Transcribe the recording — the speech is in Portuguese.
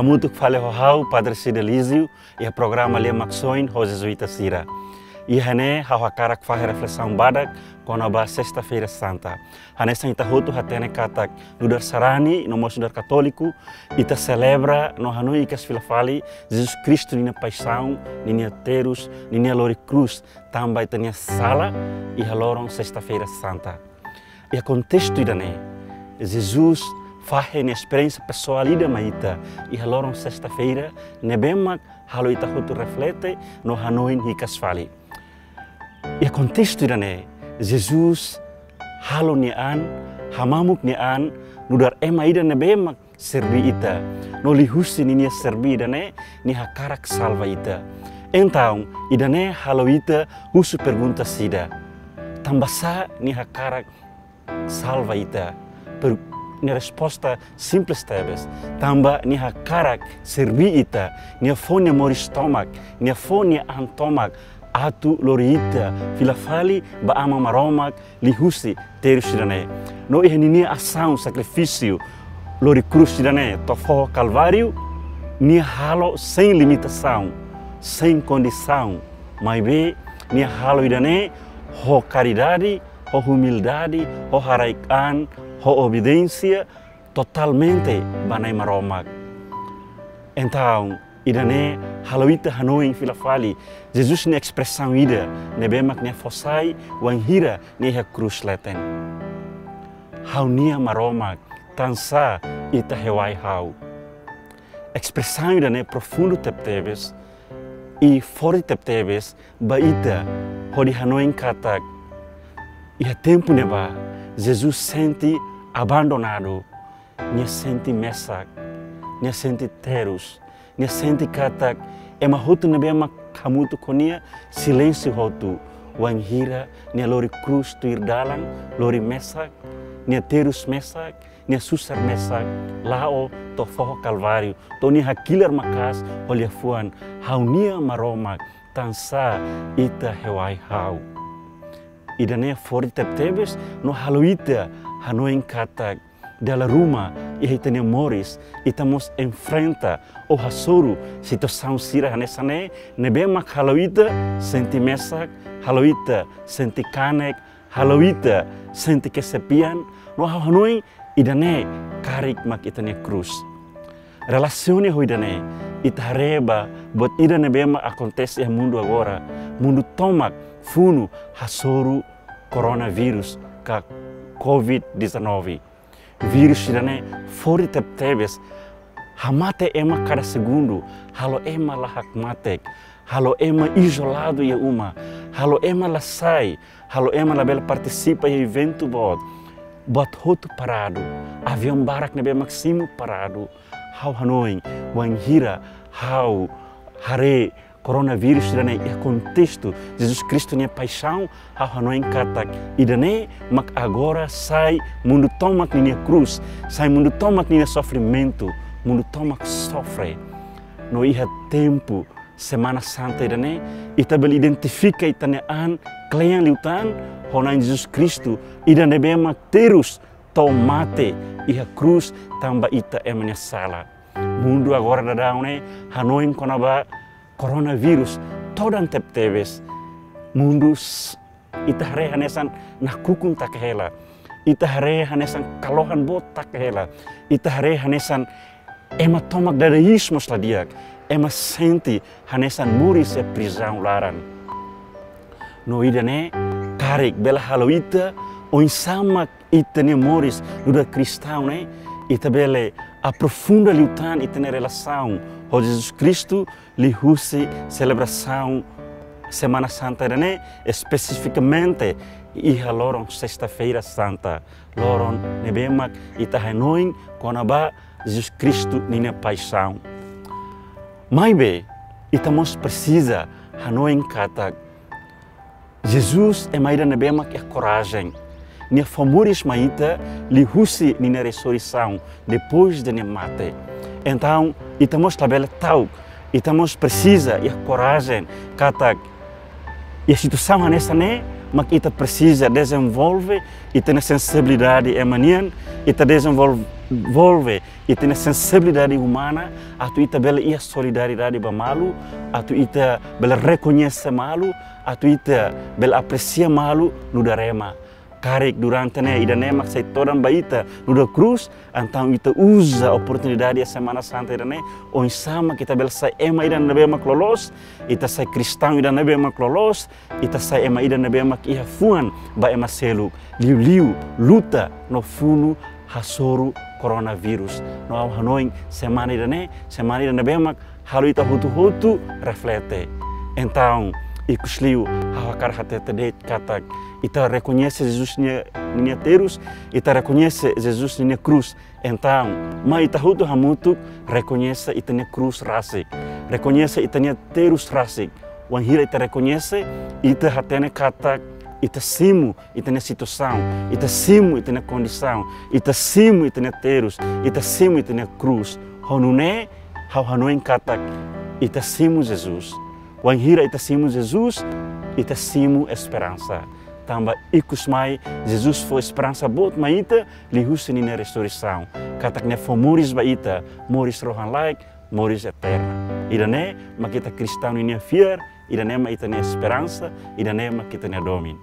Hamutuk fale ho Padre Sidelizio e o programa LIA MAKSOIN ho Jesuita Sira. E hane hakarak fahe reflesaun badak konabá Sexta Feira Santa. Hane sang ita hotu hatene katak nudar sarani no mosudar católico ita celebra no hanoi ikas filafali Jesus Cristo ninia paixão, ninia terus, ninia lori cruz, tamba itania sala e loron Sexta Feira Santa. E a contexto idane Jesus fahe ni experiência pessoal ida maita e loron Sexta-feira nebemak halo ita hotu reflete no hanoi ikas fali. E a contexto idane Jesus halo nian hamamuk nian nudar ema ida nebemak serbi ita no lihusi ninia serbi idane ni hakarak salva ita. Então idane halo ita husu pergunta sida tambasa ni hakarak salva ita ni resposta simples tebes tamba ni hakarak serbi ita ni fonia mori stomak ni fonia antomak atu lori ita filafali ba ama maromak lihusi terus sidane no ihni ação sacrifício lori cruz sidane tofo calvário ni halo sem limitação sem condição mas be ni halo idane ho caridade ho humildade ho haraikan ho obediência totalmente banai maromak. Então, idane haloita hanoi filafali Jesus ni expressão ida nebemak ne fosai wanghira ne ha cruz leten. Hau nia maromak tansa ita hewai hau. Expressão ida ne profundo teptebes e fora teptebes ba ita hodi hanoi katak. E a tempo neba Jesus sente abandonado, nia sente mesak, nia sente terus, nia sente katak, ema hotu nebema kamutu konia silêncio hotu, wanghira nia lori cruz tuir dalang, lori mesak, nia terus mesak, nia susar mesak, lao to foho calvário, to nia hakilar makas, olha fuan, hau nia maromak, tansa ita hewai hau. Idane fori tebes no haloita hanoin katak dela rumah e hitane moris itamos enfrenta o hasoro situação Sira hanesane nebemak haloita senti mesak haloita senti kanek haloita senti kesepian no hanoi idane karik mak itane cruz relacione ho idane itareba bot idane bema acontece no mundo agora mundo tomak funu hasoro coronavírus ka COVID-19 vírus idane fori tebes hamate ema cada segundo halo ema lahak matek halo ema isolado ya uma halo ema la sai halo ema la bela participa e evento bot hotu parado avião barak nebe maximo parado hau hanoi wanghira hau hare coronavírus idane e contexto Jesus Cristo nia paixão hau hanoi katak idane mak agora sai mundo tomak ninia cruz sai mundo tomak ninia sofrimento mundo tomak sofre no iha tempo Semana Santa idane itabel identifica itane an klean liutan honan Jesus Cristo idane bemak terus tomate iha cruz tamba ita emanya sala mundo agora dadaune hanoi konabá coronavírus todan tebes mundo ita hare hanesan nakukun takhela ita hare hanesan kalohan bot takhela ita hare hanesan ema tomak dadaísmos ladiak ema senti hanesan muris e prisão laran no idane karik bela haloita o insamak itane moris do cristão né ita bele aprofunda lutan itane relação o Jesus Cristo lihusi celebração Semana Santa idane especificamente iha loron Sexta Feira Santa loron nebemak ita hanoin konabá Jesus Cristo ninia paixão mas be itamos precisa hanoin katak Jesus é maida nebemak é coragem nia famuris maita lihusi ninia ressurreição depois de nia mate então itamos tabela tau itamos precisa e coragem katak e a situação nessa né mas kita precisa desenvolver e ter sensibilidade emanian, kita desenvolve e ter sensibilidade humana, atu ita bela ia solidariedade ba malu, atu ita bela reconhece malu, atu ita bela aprecia malu no darema. Karek durante né ida né maksai todan baita no da cruz, então ita usa a oportunidade a Semana Santa ida né, on sama kita bela sai ema ida nabe mak lolos, ita sai cristão ida nabe mak lolos, ita sai ema ida nabe mak ia fuan ba ema selu, liu luta no funu hasoru coronavírus. No au hanoing semana ida nabe mak halu ita hutu reflete. Então ikusliu hawakar hatete det katak ita reconhece Jesus ninia terus, ita reconhece Jesus ninia cruz. Então, mas ita hutu hamutu reconhece ita ninia cruz rasik, reconhece ita ninia terus rasik. Wan hira ita reconhece ita hatene katak ita simu ita ninia situação, ita simu ita ninia condição, ita simu ita ninia terus, ita simu ita ninia cruz. Honune hau hanoin katak ita simu Jesus. Wan hira ita simu Jesus, ita simu esperança. Tamba ikus mai Jesus foi esperança bot maita lihusin na restauração. Katak ne foi moris baita, moris rohan like, moris eterna. Ida ne makita cristão ninia fier, ida ne ma ita ne esperança, ida ne ma kita ne domin.